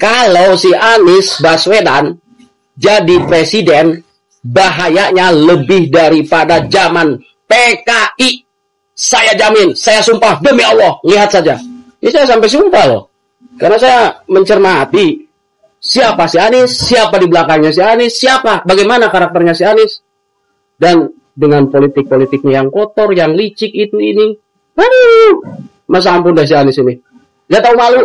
Kalau si Anies Baswedan jadi presiden, bahayanya lebih daripada zaman PKI. Saya jamin, saya sumpah demi Allah. Lihat saja. Ini saya sampai sumpah loh. Karena saya mencermati siapa si Anies, siapa di belakangnya si Anies, siapa, bagaimana karakternya si Anies. Dan dengan politik-politiknya yang kotor, yang licik itu ini. Aduh, masa ampun dah si Anies ini. Gak tahu malu.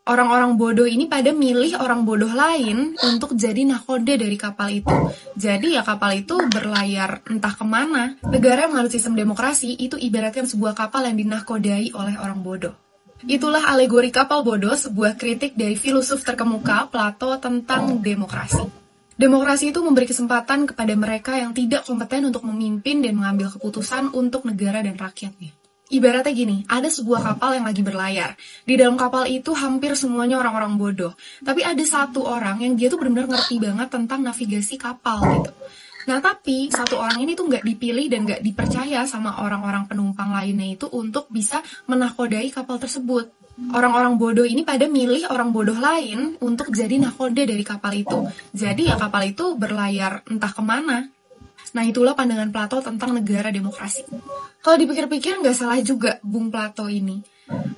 Orang-orang bodoh ini pada milih orang bodoh lain untuk jadi nahkoda dari kapal itu. Jadi ya kapal itu berlayar entah kemana. Negara yang menganut sistem demokrasi itu ibaratkan sebuah kapal yang dinahkodai oleh orang bodoh. Itulah alegori kapal bodoh, sebuah kritik dari filosof terkemuka Plato tentang demokrasi. Demokrasi itu memberi kesempatan kepada mereka yang tidak kompeten untuk memimpin dan mengambil keputusan untuk negara dan rakyatnya. Ibaratnya gini, ada sebuah kapal yang lagi berlayar. Di dalam kapal itu hampir semuanya orang-orang bodoh. Tapi ada satu orang yang dia tuh benar-benar ngerti banget tentang navigasi kapal gitu. Nah tapi satu orang ini tuh nggak dipilih dan nggak dipercaya sama orang-orang penumpang lainnya itu untuk bisa menahkodai kapal tersebut. Orang-orang bodoh ini pada milih orang bodoh lain untuk jadi nahkoda dari kapal itu. Jadi ya kapal itu berlayar entah kemana. Nah itulah pandangan Plato tentang negara demokrasi. Kalau dipikir-pikir nggak salah juga Bung Plato ini.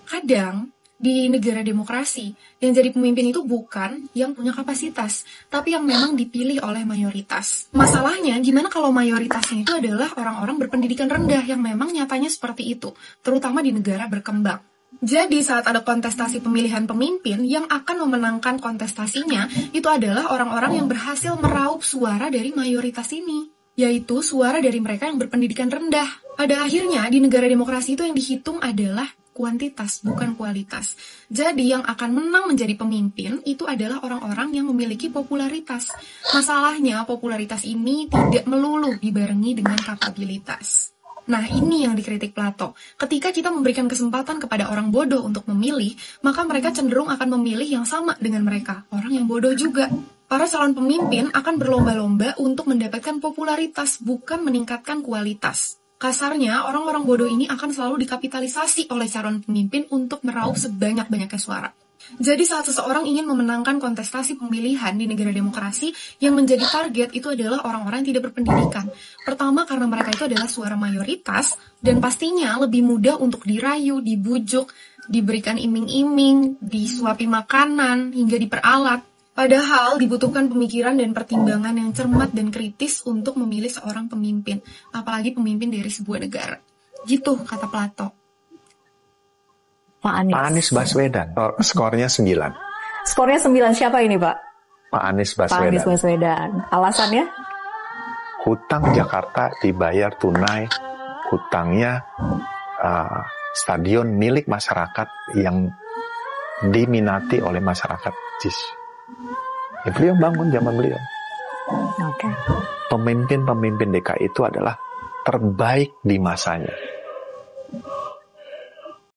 Kadang di negara demokrasi yang jadi pemimpin itu bukan yang punya kapasitas, tapi yang memang dipilih oleh mayoritas. Masalahnya gimana kalau mayoritasnya itu adalah orang-orang berpendidikan rendah yang memang nyatanya seperti itu, terutama di negara berkembang. Jadi saat ada kontestasi pemilihan pemimpin, yang akan memenangkan kontestasinya itu adalah orang-orang yang berhasil meraup suara dari mayoritas ini, yaitu suara dari mereka yang berpendidikan rendah. Pada akhirnya, di negara demokrasi itu yang dihitung adalah kuantitas, bukan kualitas. Jadi, yang akan menang menjadi pemimpin itu adalah orang-orang yang memiliki popularitas. Masalahnya, popularitas ini tidak melulu dibarengi dengan kapabilitas. Nah, ini yang dikritik Plato. Ketika kita memberikan kesempatan kepada orang bodoh untuk memilih, maka mereka cenderung akan memilih yang sama dengan mereka, orang yang bodoh juga. Para calon pemimpin akan berlomba-lomba untuk mendapatkan popularitas, bukan meningkatkan kualitas. Kasarnya, orang-orang bodoh ini akan selalu dikapitalisasi oleh calon pemimpin untuk meraup sebanyak-banyaknya suara. Jadi saat seseorang ingin memenangkan kontestasi pemilihan di negara demokrasi, yang menjadi target itu adalah orang-orang yang tidak berpendidikan. Pertama, karena mereka itu adalah suara mayoritas, dan pastinya lebih mudah untuk dirayu, dibujuk, diberikan iming-iming, disuapi makanan, hingga diperalat. Padahal dibutuhkan pemikiran dan pertimbangan yang cermat dan kritis untuk memilih seorang pemimpin, apalagi pemimpin dari sebuah negara. Gitu kata Plato. Pak Anies Baswedan, skornya 9. Skornya 9, siapa ini Pak? Pak Anies Pak Baswedan. Anies Baswedan. Alasannya? Hutang Jakarta dibayar tunai, hutangnya stadion milik masyarakat yang diminati oleh masyarakat JIS. Ya, beliau bangun zaman beliau. Oke. Pemimpin-pemimpin DKI itu adalah terbaik di masanya.